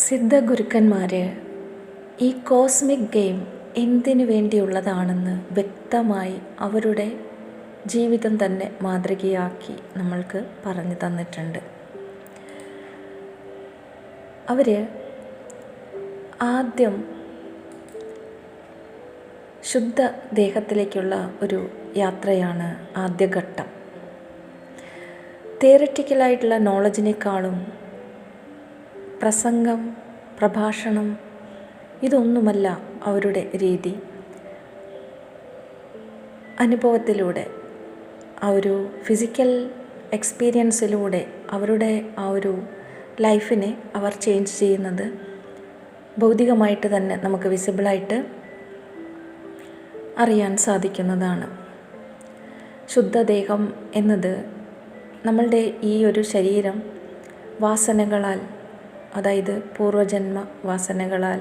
സിദ്ധഗുരുക്കന്മാർ ഈ cosmic game എന്തിനു വേണ്ടിയുള്ളതാണെന്ന് വ്യക്തമായി അവരുടെ ജീവിതം തന്നെ മാതൃകയാക്കി നമ്മൾക്ക് പറഞ്ഞു തന്നിട്ടുണ്ട്. അവർ ആദ്യം ശുദ്ധ ദേഹത്തിലേക്കുള്ള ഒരു യാത്രയാണ് ആദ്യഘട്ടം. തിയററ്റിക്കലായിട്ടുള്ള നോളജിനേക്കാളും പ്രസംഗം, പ്രഭാഷണം ഇതൊന്നുമല്ല അവരുടെ രീതി. അനുഭവത്തിലൂടെ ആ ഒരു ഫിസിക്കൽ എക്സ്പീരിയൻസിലൂടെ അവരുടെ ആ ഒരു ലൈഫിനെ അവർ ചേഞ്ച് ചെയ്യുന്നത് ഭൗതികമായിട്ട് തന്നെ നമുക്ക് വിസിബിളായിട്ട് അറിയാൻ സാധിക്കുന്നതാണ്. ശുദ്ധദേഹം എന്നത് നമ്മളുടെ ഈ ഒരു ശരീരം വാസനകളാൽ, അതായത് പൂർവജന്മ വാസനകളാൽ,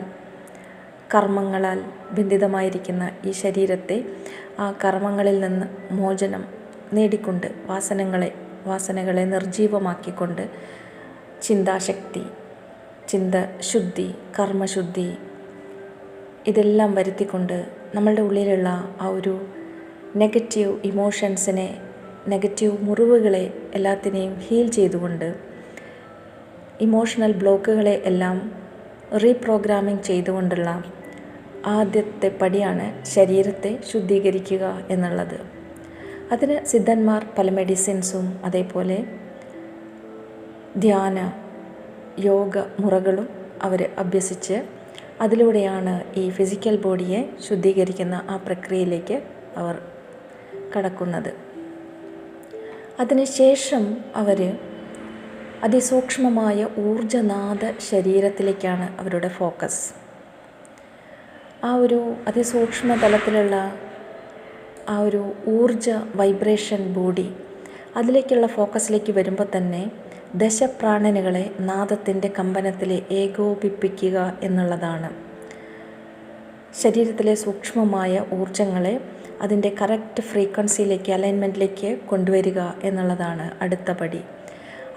കർമ്മങ്ങളാൽ ബന്ധിതമായിരിക്കുന്ന ഈ ശരീരത്തെ ആ കർമ്മങ്ങളിൽ നിന്ന് മോചനം നേടിക്കൊണ്ട് വാസനകളെ നിർജീവമാക്കിക്കൊണ്ട് ചിന്താശക്തി, ചിന്തശുദ്ധി, കർമ്മശുദ്ധി ഇതെല്ലാം വരുത്തിക്കൊണ്ട് നമ്മളുടെ ഉള്ളിലുള്ള ആ ഒരു നെഗറ്റീവ് ഇമോഷൻസിനെ, നെഗറ്റീവ് മുറിവുകളെ എല്ലാത്തിനെയും ഹീൽ ചെയ്തുകൊണ്ട് ഇമോഷണൽ ബ്ലോക്കുകളെ എല്ലാം റീപ്രോഗ്രാമിംഗ് ചെയ്തുകൊണ്ടുള്ള ആദ്യത്തെ പടിയാണ് ശരീരത്തെ ശുദ്ധീകരിക്കുക എന്നുള്ളത്. അതിന് സിദ്ധന്മാർ പല മെഡിസിൻസും അതേപോലെ ധ്യാന യോഗ മുറകളും അവർ അഭ്യസിച്ച് അതിലൂടെയാണ് ഈ ഫിസിക്കൽ ബോഡിയെ ശുദ്ധീകരിക്കുന്ന ആ പ്രക്രിയയിലേക്ക് അവർ കടക്കുന്നത്. അതിനുശേഷം അവർ അതിസൂക്ഷ്മമായ ഊർജനാദ ശരീരത്തിലേക്കാണ് അവരുടെ ഫോക്കസ്. ആ ഒരു അതിസൂക്ഷ്മ തലത്തിലുള്ള ആ ഒരു ഊർജ വൈബ്രേഷൻ ബോഡി, അതിലേക്കുള്ള ഫോക്കസിലേക്ക് വരുമ്പോൾ തന്നെ ദശപ്രാണനുകളെ നാദത്തിൻ്റെ കമ്പനത്തിൽ ഏകോപിപ്പിക്കുക എന്നുള്ളതാണ്. ശരീരത്തിലെ സൂക്ഷ്മമായ ഊർജങ്ങളെ അതിൻ്റെ കറക്റ്റ് ഫ്രീക്വൻസിയിലേക്ക്, അലൈൻമെൻറ്റിലേക്ക് കൊണ്ടുവരിക എന്നുള്ളതാണ് അടുത്ത പടി.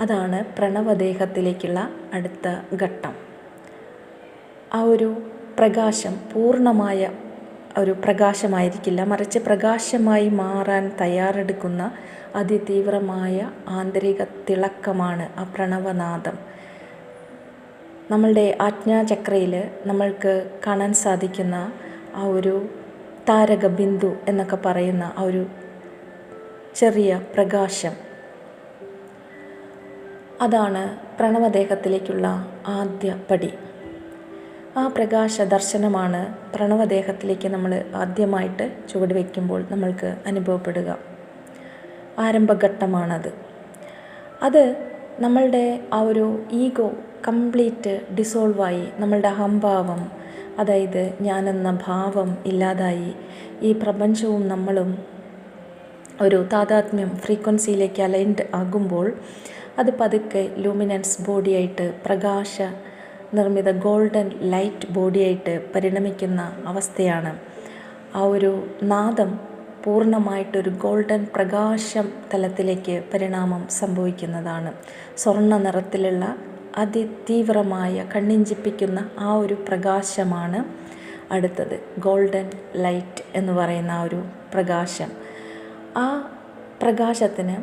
അതാണ് പ്രണവദേഹത്തിലേക്കുള്ള അടുത്ത ഘട്ടം. ആ ഒരു പ്രകാശം പൂർണ്ണമായ ഒരു പ്രകാശമായിരിക്കില്ല, മറിച്ച് പ്രകാശമായി മാറാൻ തയ്യാറെടുക്കുന്ന അതിതീവ്രമായ ആന്തരിക തിളക്കമാണ് ആ പ്രണവനാദം. നമ്മളുടെ ആജ്ഞാചക്രയിൽ നമ്മൾക്ക് കാണാൻ സാധിക്കുന്ന ആ ഒരു താരക ബിന്ദു എന്നൊക്കെ പറയുന്ന ആ ഒരു ചെറിയ പ്രകാശം, അതാണ് പ്രണവദേഹത്തിലേക്കുള്ള ആദ്യ പടി. ആ പ്രകാശ ദർശനമാണ് പ്രണവദേഹത്തിലേക്ക് നമ്മൾ ആദ്യമായിട്ട് ചുവട് വയ്ക്കുമ്പോൾ നമ്മൾക്ക് അനുഭവപ്പെടുക. ആരംഭഘട്ടമാണത്. അത് നമ്മളുടെ ആ ഒരു ഈഗോ കംപ്ലീറ്റ് ഡിസോൾവായി, നമ്മളുടെ അഹംഭാവം, അതായത് ഞാനെന്ന ഭാവം ഇല്ലാതായി ഈ പ്രപഞ്ചവും നമ്മളും ഒരു താതാത്മ്യം ഫ്രീക്വൻസിയിലേക്ക് അലൈൻഡ് ആകുമ്പോൾ അത് പതുക്കെ ലൂമിനൻസ് ബോഡിയായിട്ട്, പ്രകാശ നിർമ്മിത ഗോൾഡൻ ലൈറ്റ് ബോഡിയായിട്ട് പരിണമിക്കുന്ന അവസ്ഥയാണ്. ആ ഒരു നാദം പൂർണ്ണമായിട്ടൊരു ഗോൾഡൻ പ്രകാശം തലത്തിലേക്ക് പരിണാമം സംഭവിക്കുന്നതാണ്. സ്വർണ്ണ നിറത്തിലുള്ള അതിതീവ്രമായ കണ്ണിഞ്ചിപ്പിക്കുന്ന ആ ഒരു പ്രകാശമാണ് അടുത്തത്. ഗോൾഡൻ ലൈറ്റ് എന്ന് പറയുന്ന ആ ഒരു പ്രകാശം. ആ പ്രകാശത്തിന്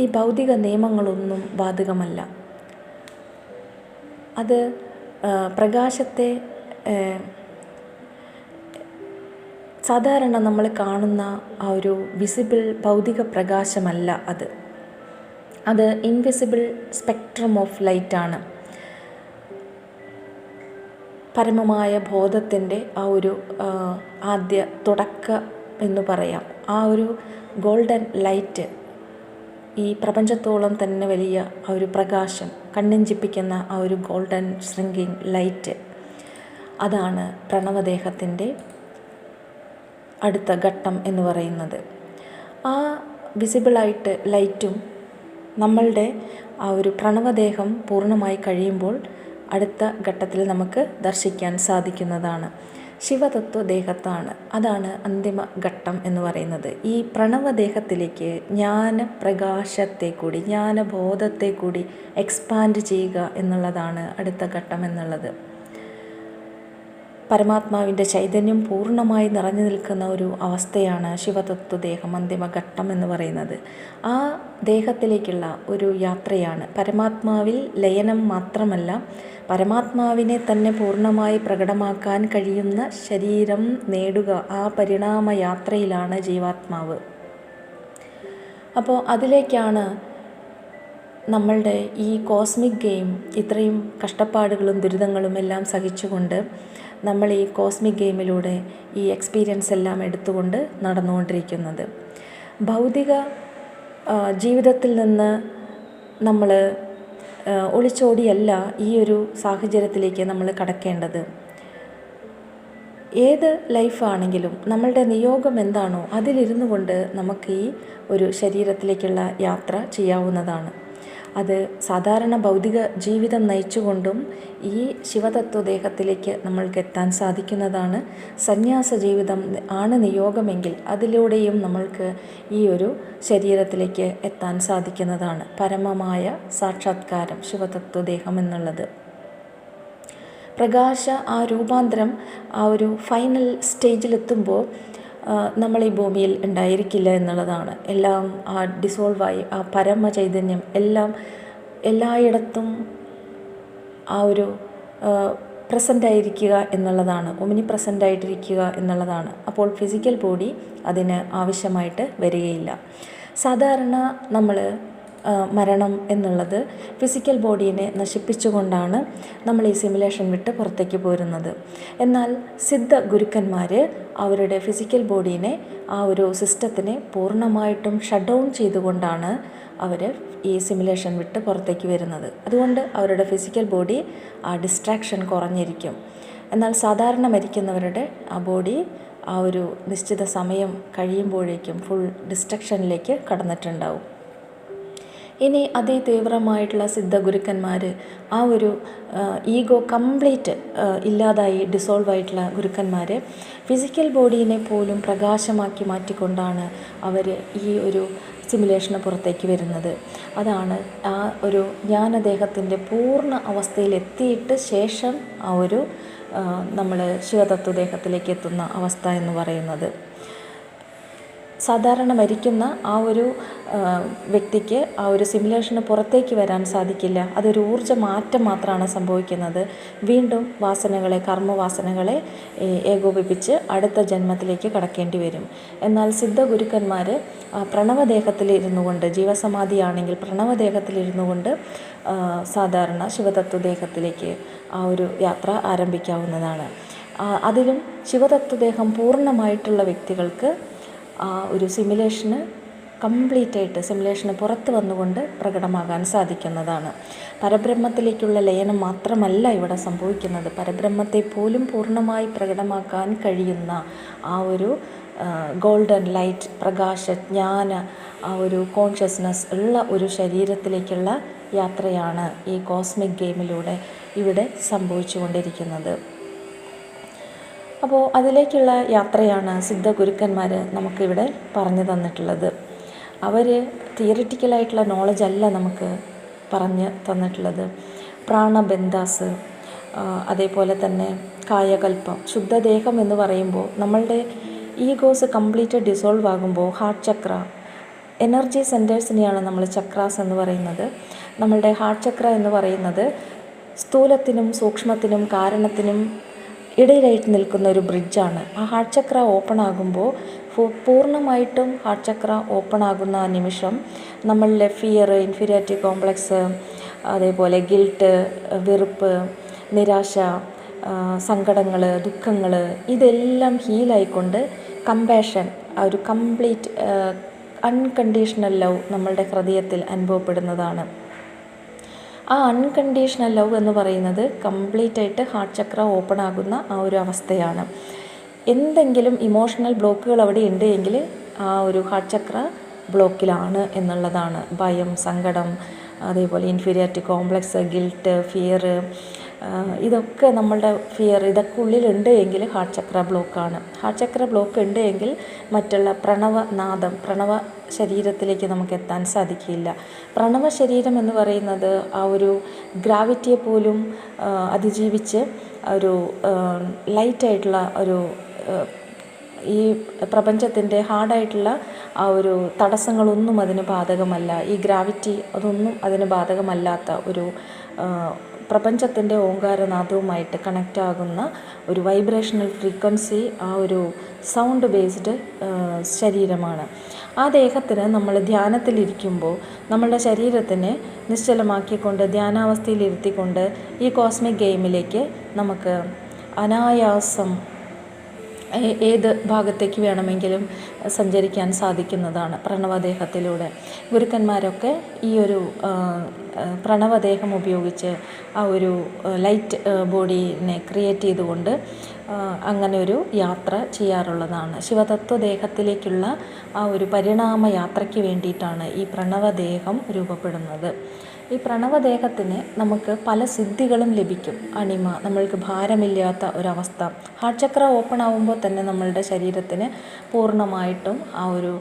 ഈ ഭൗതിക നിയമങ്ങളൊന്നും ബാധകമല്ല. അത് പ്രകാശത്തെ സാധാരണ നമ്മൾ കാണുന്ന ആ ഒരു വിസിബിൾ ഭൗതിക പ്രകാശമല്ല. അത് ഇൻവിസിബിൾ സ്പെക്ട്രം ഓഫ് ലൈറ്റാണ്. പരമമായ ബോധത്തിൻ്റെ ആ ഒരു ആദ്യ തുടക്കം എന്ന് പറയാം. ആ ഒരു ഗോൾഡൻ ലൈറ്റ്, ഈ പ്രപഞ്ചത്തോളം തന്നെ വലിയ ആ ഒരു പ്രകാശം, കണ്ണിഞ്ചിപ്പിക്കുന്ന ആ ഒരു ഗോൾഡൻ ശ്രിങ്കിങ് ലൈറ്റ്, അതാണ് പ്രണവദേഹത്തിൻ്റെ അടുത്ത ഘട്ടം എന്ന് പറയുന്നത്. ആ വിസിബിളായിട്ട് ലൈറ്റും നമ്മളുടെ ആ ഒരു പ്രണവദേഹം പൂർണ്ണമായി കഴിയുമ്പോൾ അടുത്ത ഘട്ടത്തിൽ നമുക്ക് ദർശിക്കാൻ സാധിക്കുന്നതാണ്. ശിവതത്വദേഹത്താണ്. അതാണ് അന്തിമ ഘട്ടം എന്ന് പറയുന്നത്. ഈ പ്രണവദേഹത്തിലേക്ക് ജ്ഞാനപ്രകാശത്തെ കൂടി ജ്ഞാനബോധത്തെ കൂടി എക്സ്പാൻഡ് ചെയ്യുക എന്നുള്ളതാണ് അടുത്ത ഘട്ടം എന്നുള്ളത്. പരമാത്മാവിൻ്റെ ചൈതന്യം പൂർണ്ണമായി നിറഞ്ഞു നിൽക്കുന്ന ഒരു അവസ്ഥയാണ് ശിവതത്വദേഹം അന്തിമഘട്ടം എന്ന് പറയുന്നത്. ആ ദേഹത്തിലേക്കുള്ള ഒരു യാത്രയാണ്. പരമാത്മാവിൽ ലയനം മാത്രമല്ല, പരമാത്മാവിനെ തന്നെ പൂർണ്ണമായി പ്രകടമാക്കാൻ കഴിയുന്ന ശരീരം നേടുക, ആ പരിണാമ യാത്രയിലാണ് ജീവാത്മാവ്. അപ്പോൾ അതിലേക്കാണ് നമ്മളുടെ ഈ കോസ്മിക് ഗെയിം ഇത്രയും കഷ്ടപ്പാടുകളും ദുരിതങ്ങളും എല്ലാം സഹിച്ചുകൊണ്ട് നമ്മൾ ഈ കോസ്മിക് ഗെയിമിലൂടെ ഈ എക്സ്പീരിയൻസ് എല്ലാം എടുത്തുകൊണ്ട് നടന്നുകൊണ്ടിരിക്കുന്നത്. ഭൗതിക ജീവിതത്തിൽ നിന്ന് നമ്മൾ ഒളിച്ചോടിയല്ല ഈ ഒരു സാഹചര്യത്തിലേക്ക് നമ്മൾ കടക്കേണ്ടത്. ഏത് ലൈഫാണെങ്കിലും നമ്മളുടെ നിയോഗം എന്താണോ അതിലിരുന്നു കൊണ്ട് നമുക്ക് ഈ ഒരു ശരീരത്തിലേക്കുള്ള യാത്ര ചെയ്യാവുന്നതാണ്. അത് സാധാരണ ഭൗതിക ജീവിതം നയിച്ചുകൊണ്ടും ഈ ശിവതത്വദേഹത്തിലേക്ക് നമ്മൾക്ക് എത്താൻ സാധിക്കുന്നതാണ്. സന്യാസ ജീവിതം ആണ് നിയോഗമെങ്കിൽ അതിലൂടെയും നമ്മൾക്ക് ഈ ഒരു ശരീരത്തിലേക്ക് എത്താൻ സാധിക്കുന്നതാണ്. പരമമായ സാക്ഷാത്കാരം ശിവതത്വദേഹം എന്നുള്ളത്. പ്രകാശ ആ രൂപാന്തരം ആ ഒരു ഫൈനൽ സ്റ്റേജിലെത്തുമ്പോൾ നമ്മൾ ഈ ഭൂമിയിൽ ഉണ്ടായിരിക്കില്ല എന്നുള്ളതാണ്. എല്ലാം ആ ഡിസോൾവായി ആ പരമ ചൈതന്യം എല്ലായിടത്തും ആ ഒരു പ്രസൻ്റായിരിക്കുക എന്നുള്ളതാണ്, ഒമിനി പ്രസൻ്റായിട്ടിരിക്കുക എന്നുള്ളതാണ്. അപ്പോൾ ഫിസിക്കൽ ബോഡി അതിന് ആവശ്യമായിട്ട് വരികയില്ല. സാധാരണ നമ്മൾ മരണം എന്നുള്ളത് ഫിസിക്കൽ ബോഡീനെ നശിപ്പിച്ചുകൊണ്ടാണ് നമ്മൾ ഈ സിമുലേഷൻ വിട്ട് പുറത്തേക്ക് പോരുന്നത്. എന്നാൽ സിദ്ധ ഗുരുക്കന്മാർ അവരുടെ ഫിസിക്കൽ ബോഡീനെ ആ ഒരു സിസ്റ്റത്തിനെ പൂർണ്ണമായിട്ടും ഷട്ട് ഡൗൺ ചെയ്തുകൊണ്ടാണ് അവർ ഈ സിമുലേഷൻ വിട്ട് പുറത്തേക്ക് വരുന്നത്. അതുകൊണ്ട് അവരുടെ ഫിസിക്കൽ ബോഡി ആ ഡിസ്ട്രാക്ഷൻ കുറഞ്ഞിരിക്കും. എന്നാൽ സാധാരണ മരിക്കുന്നവരുടെ ആ ബോഡി ആ ഒരു നിശ്ചിത സമയം കഴിയുമ്പോഴേക്കും ഫുൾ ഡിസ്ട്രക്ഷനിലേക്ക് കടന്നിട്ടുണ്ടാവും. ഇനി അതിതീവ്രമായിട്ടുള്ള സിദ്ധ ഗുരുക്കന്മാർ ആ ഒരു ഈഗോ കംപ്ലീറ്റ് ഇല്ലാതായി ഡിസോൾവ് ആയിട്ടുള്ള ഗുരുക്കന്മാർ ഫിസിക്കൽ ബോഡീനെ പോലും പ്രകാശമാക്കി മാറ്റിക്കൊണ്ടാണ് അവർ ഈ ഒരു സിമുലേഷന് പുറത്തേക്ക് വരുന്നത്. അതാണ് ആ ഒരു ജ്ഞാനദേഹത്തിൻ്റെ പൂർണ്ണ അവസ്ഥയിലെത്തിയിട്ട് ശേഷം ആ ഒരു നമ്മൾ ശിവതത്വദേഹത്തിലേക്ക് എത്തുന്ന അവസ്ഥ എന്ന് പറയുന്നത്. സാധാരണ മരിക്കുന്ന ആ ഒരു വ്യക്തിക്ക് ആ ഒരു സിമുലേഷന് പുറത്തേക്ക് വരാൻ സാധിക്കില്ല. അതൊരു ഊർജ്ജ മാറ്റം മാത്രമാണ് സംഭവിക്കുന്നത്. വീണ്ടും വാസനകളെ, കർമ്മവാസനകളെ ഏകോപിപ്പിച്ച് അടുത്ത ജന്മത്തിലേക്ക് കടക്കേണ്ടി വരും. എന്നാൽ സിദ്ധ ഗുരുക്കന്മാർ പ്രണവദേഹത്തിലിരുന്നു കൊണ്ട്, ജീവസമാധിയാണെങ്കിൽ പ്രണവദേഹത്തിലിരുന്നു കൊണ്ട് സാധാരണ ശിവതത്വദേഹത്തിലേക്ക് ആ ഒരു യാത്ര ആരംഭിക്കാവുന്നതാണ്. അതിലും ശിവതത്വദേഹം പൂർണ്ണമായിട്ടുള്ള വ്യക്തികൾക്ക് ആ ഒരു സിമുലേഷന് കംപ്ലീറ്റായിട്ട് സിമുലേഷന് പുറത്ത് വന്നുകൊണ്ട് പ്രകടമാകാൻ സാധിക്കുന്നതാണ്. പരബ്രഹ്മത്തിലേക്കുള്ള ലയനം മാത്രമല്ല ഇവിടെ സംഭവിക്കുന്നത്. പരബ്രഹ്മത്തെ പോലും പൂർണ്ണമായി പ്രകടമാക്കാൻ കഴിയുന്ന ആ ഒരു ഗോൾഡൻ ലൈറ്റ്, പ്രകാശ ജ്ഞാന ആ ഒരു കോൺഷ്യസ്നസ് ഉള്ള ഒരു ശരീരത്തിലേക്കുള്ള യാത്രയാണ് ഈ കോസ്മിക് ഗെയിമിലൂടെ ഇവിടെ സംഭവിച്ചു കൊണ്ടിരിക്കുന്നത്. അപ്പോൾ അതിലേക്കുള്ള യാത്രയാണ് സിദ്ധ ഗുരുക്കന്മാർ നമുക്കിവിടെ പറഞ്ഞു തന്നിട്ടുള്ളത്. അവർ തിയറിറ്റിക്കലായിട്ടുള്ള നോളജ് അല്ല നമുക്ക് പറഞ്ഞ് തന്നിട്ടുള്ളത്. പ്രാണബന്ധാസ്, അതേപോലെ തന്നെ കായകൽപ്പം, ശുദ്ധദേഹം എന്ന് പറയുമ്പോൾ നമ്മളുടെ ഈഗോസ് കംപ്ലീറ്റ് ഡിസോൾവ് ആകുമ്പോൾ ഹാർട്ട് ചക്ര, എനർജി സെൻറ്റേഴ്സിനെയാണ് നമ്മൾ ചക്രാസ് എന്ന് പറയുന്നത്. നമ്മളുടെ ഹാർട്ട് ചക്ര എന്ന് പറയുന്നത് സ്ഥൂലത്തിനും സൂക്ഷ്മത്തിനും കാരണത്തിനും ഇടയിലായിട്ട് നിൽക്കുന്ന ഒരു ബ്രിഡ്ജാണ്. ആ ഹാർട്ട് ചക്ര ഓപ്പൺ ആകുമ്പോൾ പൂർണ്ണമായിട്ടും ഹാർട്ട് ചക്ര ഓപ്പൺ ആകുന്ന ആ നിമിഷം നമ്മളിലെ ഫിയർ, ഇൻഫീരിയോറിറ്റി കോംപ്ലക്സ്, അതേപോലെ ഗിൽട്ട്, വെറുപ്പ്, നിരാശ, സങ്കടങ്ങൾ, ദുഃഖങ്ങൾ ഇതെല്ലാം ഹീലായിക്കൊണ്ട് കമ്പാഷൻ, ആ ഒരു കംപ്ലീറ്റ് അൺകണ്ടീഷണൽ ലവ് നമ്മളുടെ ഹൃദയത്തിൽ അനുഭവപ്പെടുന്നതാണ്. ആ അൺകണ്ടീഷണൽ ലവ് എന്ന് പറയുന്നത് കംപ്ലീറ്റായിട്ട് ഹാർട്ട് ചക്ര ഓപ്പൺ ആകുന്ന ആ ഒരു അവസ്ഥയാണ്. എന്തെങ്കിലും ഇമോഷണൽ ബ്ലോക്കുകൾ അവിടെ ഉണ്ട് എങ്കിൽ ആ ഒരു ഹാർട്ട് ചക്ര ബ്ലോക്കിലാണ് എന്നുള്ളതാണ്. ഭയം, സങ്കടം, അതേപോലെ ഇൻഫീരിയോറിറ്റി കോംപ്ലക്സ്, ഗിൽട്ട്, ഫിയർ, ഇതൊക്കെ നമ്മളുടെ ഫിയർ ഇതൊക്കെ ഉള്ളിലുണ്ട് എങ്കിൽ ഹാർട്ട് ചക്ര ബ്ലോക്കാണ്. ഹാർട്ട് ചക്ര ബ്ലോക്ക് ഉണ്ട് എങ്കിൽ മറ്റുള്ള പ്രണവനാദം, പ്രണവ ശരീരത്തിലേക്ക് നമുക്ക് എത്താൻ സാധിക്കില്ല. പ്രണവ ശരീരം എന്ന് പറയുന്നത് ആ ഒരു ഗ്രാവിറ്റിയെ പോലും അതിജീവിച്ച് ഒരു ലൈറ്റായിട്ടുള്ള ഒരു ഈ പ്രപഞ്ചത്തിൻ്റെ ഹാർഡായിട്ടുള്ള ആ ഒരു തടസ്സങ്ങളൊന്നും അതിന് ബാധകമല്ല. ഈ ഗ്രാവിറ്റി അതൊന്നും അതിന് ബാധകമല്ലാത്ത ഒരു പ്രപഞ്ചത്തിൻ്റെ ഓങ്കാരനാദവുമായിട്ട് കണക്റ്റ് ആകുന്ന ഒരു വൈബ്രേഷണൽ ഫ്രീക്വൻസി, ആ ഒരു സൗണ്ട് ബേസ്ഡ് ശരീരമാണ്. ആ ദേഹത്തിന് നമ്മൾ ധ്യാനത്തിലിരിക്കുമ്പോൾ നമ്മളുടെ ശരീരത്തിനെ നിശ്ചലമാക്കിക്കൊണ്ട് ധ്യാനാവസ്ഥയിലിരുത്തിക്കൊണ്ട് ഈ കോസ്മിക് ഗെയിമിലേക്ക് നമുക്ക് അനായാസം ഏത് ഭാഗത്തേക്ക് വേണമെങ്കിലും സഞ്ചരിക്കാൻ സാധിക്കുന്നതാണ് പ്രണവദേഹത്തിലൂടെ. ഗുരുക്കന്മാരൊക്കെ ഈ ഒരു പ്രണവദേഹം ഉപയോഗിച്ച് ആ ഒരു ലൈറ്റ് ബോഡീനെ ക്രിയേറ്റ് ചെയ്തുകൊണ്ട് അങ്ങനെ ഒരു യാത്ര ചെയ്യാറുള്ളതാണ്. ശിവതത്വദേഹത്തിലേക്കുള്ള ആ ഒരു പരിണാമ യാത്രയ്ക്ക് വേണ്ടിയിട്ടാണ് ഈ പ്രണവദേഹം രൂപപ്പെടുന്നത്. ഈ പ്രണവദേഹത്തിന് നമുക്ക് പല സിദ്ധികളും ലഭിക്കും. അണിമ, നമ്മൾക്ക് ഭാരമില്ലാത്ത ഒരവസ്ഥ. ഹാർട്ട് ചക്ര ഓപ്പൺ ആകുമ്പോൾ തന്നെ നമ്മളുടെ ശരീരത്തിന് പൂർണ്ണമായിട്ടും ആ ഒരു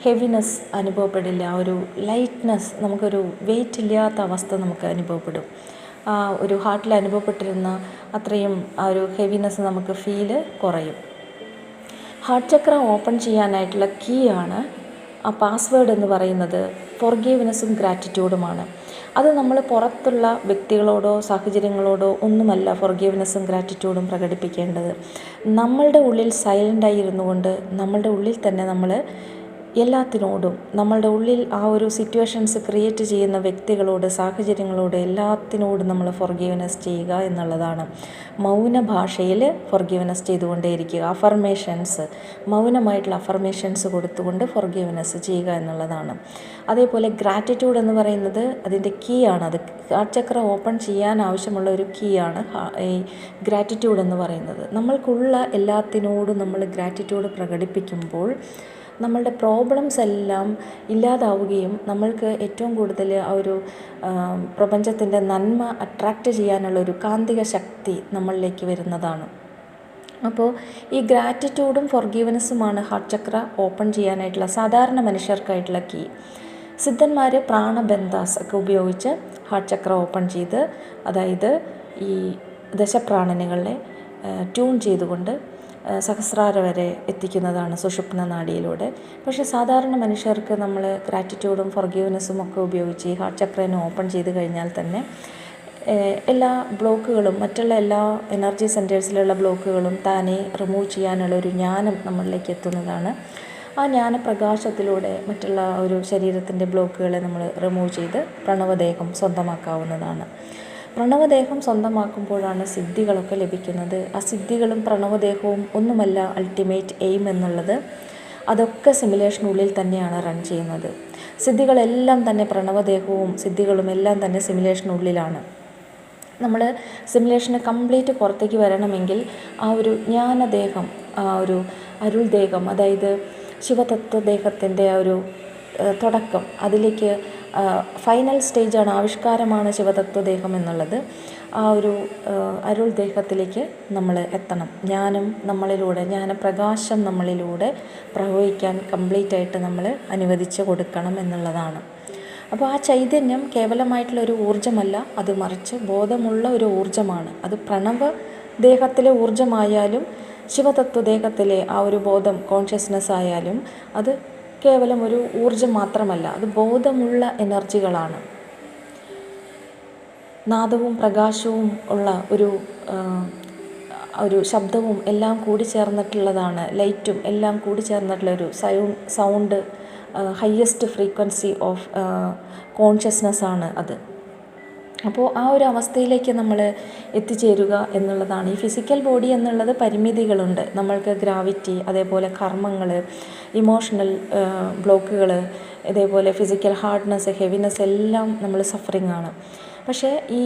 ഹെവിനെസ് അനുഭവപ്പെടില്ല. ആ ഒരു ലൈറ്റ്നെസ്, നമുക്കൊരു വെയിറ്റ് ഇല്ലാത്ത അവസ്ഥ നമുക്ക് അനുഭവപ്പെടും. ആ ഒരു ഹാർട്ടിൽ അനുഭവപ്പെട്ടിരുന്ന അത്രയും ആ ഒരു ഹെവിനെസ് നമുക്ക് ഫീല് കുറയും. ഹാർട്ട് ചക്ര ഓപ്പൺ ചെയ്യാനായിട്ടുള്ള കീ ആണ് ആ പാസ്വേഡ് എന്ന് പറയുന്നത് ഫോർഗീവ്നെസ്സും ഗ്രാറ്റിറ്റ്യൂഡുമാണ്. അത് നമ്മൾ പുറത്തുള്ള വ്യക്തികളോടോ സാഹചര്യങ്ങളോടോ ഒന്നുമല്ല ഫോർഗീവ്നെസ്സും ഗ്രാറ്റിറ്റ്യൂഡും പ്രകടിപ്പിക്കേണ്ടത്. നമ്മളുടെ ഉള്ളിൽ സൈലൻ്റായി ഇരുന്നു കൊണ്ട് നമ്മളുടെ ഉള്ളിൽ തന്നെ നമ്മൾ എല്ലാത്തിനോടും, നമ്മളുടെ ഉള്ളിൽ ആ ഒരു സിറ്റുവേഷൻസ് ക്രിയേറ്റ് ചെയ്യുന്ന വ്യക്തികളോട് സാഹചര്യങ്ങളോട് എല്ലാത്തിനോടും നമ്മൾ ഫോർഗീവ്നെസ് ചെയ്യുക എന്നുള്ളതാണ്. മൗന ഭാഷയിൽ ഫോർഗീവ്നെസ് ചെയ്തുകൊണ്ടേയിരിക്കുക. അഫർമേഷൻസ്, മൗനമായിട്ടുള്ള അഫർമേഷൻസ് കൊടുത്തുകൊണ്ട് ഫോർഗീവ്നെസ് ചെയ്യുക എന്നുള്ളതാണ്. അതേപോലെ ഗ്രാറ്റിറ്റ്യൂഡ് എന്ന് പറയുന്നത് അതിൻ്റെ കീ ആണ്. അത് ഹാർട്ട് ചക്ര ഓപ്പൺ ചെയ്യാൻ ആവശ്യമുള്ള ഒരു കീ ആണ് ഈ ഗ്രാറ്റിറ്റ്യൂഡ് എന്ന് പറയുന്നത്. നമ്മൾക്കുള്ള എല്ലാത്തിനോടും നമ്മൾ ഗ്രാറ്റിറ്റ്യൂഡ് പ്രകടിപ്പിക്കുമ്പോൾ നമ്മളുടെ പ്രോബ്ലംസ് എല്ലാം ഇല്ലാതാവുകയും നമ്മൾക്ക് ഏറ്റവും കൂടുതൽ ആ ഒരു പ്രപഞ്ചത്തിൻ്റെ നന്മ അട്രാക്റ്റ് ചെയ്യാനുള്ള ഒരു കാന്തിക ശക്തി നമ്മളിലേക്ക് വരുന്നതാണ്. അപ്പോൾ ഈ ഗ്രാറ്റിറ്റ്യൂഡും ഫോർഗീവ്നെസ്സുമാണ് ഹാർട്ട് ചക്ര ഓപ്പൺ ചെയ്യാനായിട്ടുള്ള സാധാരണ മനുഷ്യർക്കായിട്ടുള്ള കീ. സിദ്ധന്മാർ പ്രാണബന്ധാസ് ഒക്കെ ഉപയോഗിച്ച് ഹാർട്ട് ചക്ര ഓപ്പൺ ചെയ്ത്, അതായത് ഈ ദശപ്രാണനുകളെ ട്യൂൺ ചെയ്തുകൊണ്ട് സഹസ്രാര വരെ എത്തിക്കുന്നതാണ് സുഷുപ്ന നാഡിയിലൂടെ. പക്ഷേ സാധാരണ മനുഷ്യർക്ക് നമ്മൾ ഗ്രാറ്റിറ്റ്യൂഡും ഫോർഗീവ്നെസ്സും ഒക്കെ ഉപയോഗിച്ച് ഈ ഹാർട്ട് ചക്രനെ ഓപ്പൺ ചെയ്ത് കഴിഞ്ഞാൽ തന്നെ എല്ലാ ബ്ലോക്കുകളും, മറ്റുള്ള എല്ലാ എനർജി സെൻറ്റേഴ്സിലുള്ള ബ്ലോക്കുകളും താനെ റിമൂവ് ചെയ്യാനുള്ള ഒരു ജ്ഞാനം നമ്മളിലേക്ക് എത്തുന്നതാണ്. ആ ജ്ഞാനപ്രകാശത്തിലൂടെ മറ്റുള്ള ഒരു ശരീരത്തിൻ്റെ ബ്ലോക്കുകളെ നമ്മൾ റിമൂവ് ചെയ്ത് പ്രണവദേഹം സ്വന്തമാക്കാവുന്നതാണ്. പ്രണവദേഹം സ്വന്തമാക്കുമ്പോഴാണ് സിദ്ധികളൊക്കെ ലഭിക്കുന്നത്. ആ സിദ്ധികളും പ്രണവദേഹവും ഒന്നുമല്ല അൾട്ടിമേറ്റ് എയിം എന്നുള്ളത്. അതൊക്കെ സിമുലേഷനുള്ളിൽ തന്നെയാണ് റൺ ചെയ്യുന്നത്. സിദ്ധികളെല്ലാം തന്നെ, പ്രണവദേഹവും സിദ്ധികളും എല്ലാം തന്നെ സിമുലേഷനുള്ളിലാണ്. നമ്മൾ സിമുലേഷന് കംപ്ലീറ്റ് പുറത്തേക്ക് വരണമെങ്കിൽ ആ ഒരു ജ്ഞാനദേഹം, ആ ഒരു അരുൾ ദേഹം, അതായത് ശിവതത്വദേഹത്തിൻ്റെ ആ ഒരു തുടക്കം, അതിലേക്ക് ഫൈനൽ സ്റ്റേജാണ്, ആവിഷ്കാരമാണ് ശിവതത്വദേഹം എന്നുള്ളത്. ആ ഒരു അരുൾ ദേഹത്തിലേക്ക് നമ്മൾ എത്തണം. ജ്ഞാനം നമ്മളിലൂടെ, ജ്ഞാനപ്രകാശം നമ്മളിലൂടെ പ്രവഹിക്കാൻ കംപ്ലീറ്റായിട്ട് നമ്മൾ അനുവദിച്ച് കൊടുക്കണം എന്നുള്ളതാണ്. അപ്പോൾ ആ ചൈതന്യം കേവലമായിട്ടുള്ളൊരു ഊർജ്ജമല്ല, അത് മറിച്ച് ബോധമുള്ള ഒരു ഊർജ്ജമാണ്. അത് പ്രണവ ദേഹത്തിലെ ഊർജ്ജമായാലും ശിവതത്വദേഹത്തിലെ ആ ഒരു ബോധം, കോൺഷ്യസ്നെസ് ആയാലും അത് കേവലം ഒരു ഊർജ്ജം മാത്രമല്ല, അത് ബോധമുള്ള എനർജികളാണ്. നാദവും പ്രകാശവും ഉള്ള ഒരു ശബ്ദവും എല്ലാം കൂടി ചേർന്നിട്ടുള്ളതാണ്. ലൈറ്റും എല്ലാം കൂടി ചേർന്നിട്ടുള്ള ഒരു sound, highest frequency of consciousness ആണ് അത്. അപ്പോൾ ആ ഒരു അവസ്ഥയിലേക്ക് നമ്മൾ എത്തിച്ചേരുക എന്നുള്ളതാണ്. ഈ ഫിസിക്കൽ ബോഡി എന്നുള്ളത് പരിമിതികളുണ്ട്. നമ്മൾക്ക് ഗ്രാവിറ്റി, അതേപോലെ കർമ്മങ്ങൾ, ഇമോഷണൽ ബ്ലോക്കുകൾ, ഇതേപോലെ ഫിസിക്കൽ ഹാർഡ്നെസ്, ഹെവിനെസ് എല്ലാം നമ്മൾ സഫറിങ് ആണ്. പക്ഷേ ഈ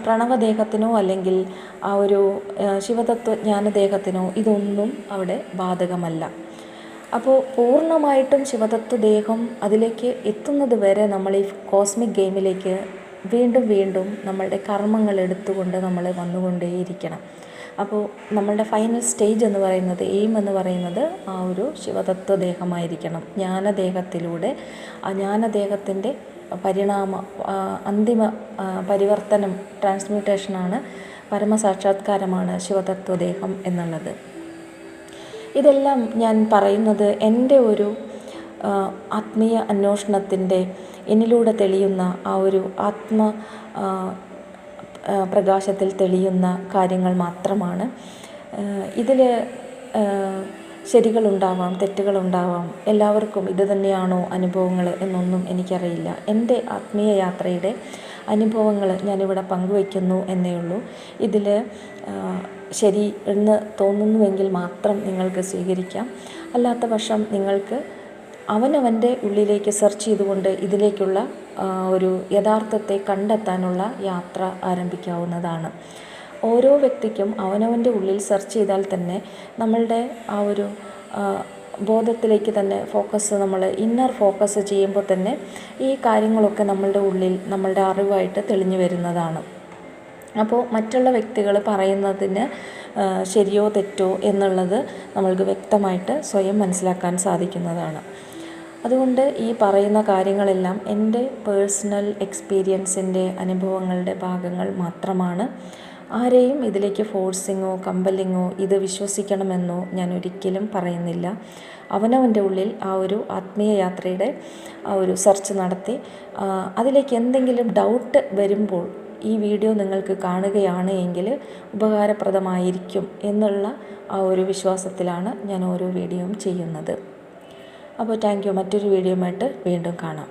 പ്രണവദേഹത്തിനോ അല്ലെങ്കിൽ ആ ഒരു ശിവതത്വജ്ഞാനദേഹത്തിനോ ഇതൊന്നും അവിടെ ബാധകമല്ല. അപ്പോൾ പൂർണ്ണമായിട്ടും ശിവതത്വദേഹം അതിലേക്ക് എത്തുന്നത് വരെ നമ്മൾ ഈ കോസ്മിക് ഗെയിമിലേക്ക് വീണ്ടും വീണ്ടും നമ്മളുടെ കർമ്മങ്ങൾ എടുത്തുകൊണ്ട് നമ്മൾ വന്നുകൊണ്ടേയിരിക്കണം. അപ്പോൾ നമ്മളുടെ ഫൈനൽ സ്റ്റേജ് എന്ന് പറയുന്നത്, എയിം എന്ന് പറയുന്നത് ആ ഒരു ശിവതത്വദേഹമായിരിക്കണം. ജ്ഞാനദേഹത്തിലൂടെ ആ ജ്ഞാനദേഹത്തിൻ്റെ അന്തിമ പരിവർത്തനം, ട്രാൻസ്മ്യൂട്ടേഷനാണ്, പരമസാക്ഷാത്കാരമാണ് ശിവതത്വദേഹം എന്നുള്ളത്. ഇതെല്ലാം ഞാൻ പറയുന്നത് എൻ്റെ ഒരു ആത്മീയ അന്വേഷണത്തിൻ്റെ എന്നിലൂടെ തെളിയുന്ന ആ ഒരു പ്രകാശത്തിൽ തെളിയുന്ന കാര്യങ്ങൾ മാത്രമാണ്. ഇതിൽ ശരികളുണ്ടാവാം, തെറ്റുകളുണ്ടാവാം. എല്ലാവർക്കും ഇത് തന്നെയാണോ അനുഭവങ്ങൾ എന്നൊന്നും എനിക്കറിയില്ല. എൻ്റെ ആത്മീയ യാത്രയുടെ അനുഭവങ്ങൾ ഞാനിവിടെ പങ്കുവയ്ക്കുന്നു എന്നേ ഉള്ളൂ. ഇതിൽ ശരി എന്ന് തോന്നുന്നുവെങ്കിൽ മാത്രം നിങ്ങൾക്ക് സ്വീകരിക്കാം. അല്ലാത്ത പക്ഷം നിങ്ങൾക്ക് അവനവൻ്റെ ഉള്ളിലേക്ക് സെർച്ച് ചെയ്തുകൊണ്ട് ഇതിലേക്കുള്ള ഒരു യഥാർത്ഥത്തെ കണ്ടെത്താനുള്ള യാത്ര ആരംഭിക്കാവുന്നതാണ്. ഓരോ വ്യക്തിക്കും അവനവൻ്റെ ഉള്ളിൽ സെർച്ച് ചെയ്താൽ തന്നെ നമ്മളുടെ ആ ഒരു ബോധത്തിലേക്ക് തന്നെ നമ്മൾ ഇന്നർ ഫോക്കസ് ചെയ്യുമ്പോൾ തന്നെ ഈ കാര്യങ്ങളൊക്കെ നമ്മളുടെ ഉള്ളിൽ നമ്മളുടെ അറിവായിട്ട് തെളിഞ്ഞു വരുന്നതാണ്. അപ്പോൾ മറ്റുള്ള വ്യക്തികൾ പറയുന്നതിന് ശരിയോ തെറ്റോ എന്നുള്ളത് നമ്മൾക്ക് വ്യക്തമായിട്ട് സ്വയം മനസ്സിലാക്കാൻ സാധിക്കുന്നതാണ്. അതുകൊണ്ട് ഈ പറയുന്ന കാര്യങ്ങളെല്ലാം എൻ്റെ പേഴ്സണൽ എക്സ്പീരിയൻസിൻ്റെ അനുഭവങ്ങളുടെ ഭാഗങ്ങൾ മാത്രമാണ്. ആരെയും ഇതിലേക്ക് ഫോഴ്സിങ്ങോ കമ്പലിങ്ങോ ഇത് വിശ്വസിക്കണമെന്നോ ഞാൻ ഒരിക്കലും പറയുന്നില്ല. അവനവൻ്റെ ഉള്ളിൽ ആ ഒരു ആത്മീയ യാത്രയുടെ ആ ഒരു സെർച്ച് നടത്തി അതിലേക്ക് എന്തെങ്കിലും ഡൗട്ട് വരുമ്പോൾ ഈ വീഡിയോ നിങ്ങൾക്ക് കാണുകയാണ് എങ്കിൽ ഉപകാരപ്രദമായിരിക്കും എന്നുള്ള ആ ഒരു വിശ്വാസത്തിലാണ് ഞാൻ ഓരോ വീഡിയോയും ചെയ്യുന്നത്. അപ്പോൾ താങ്ക് യു. മറ്റൊരു വീഡിയോയുമായിട്ട് വീണ്ടും കാണാം.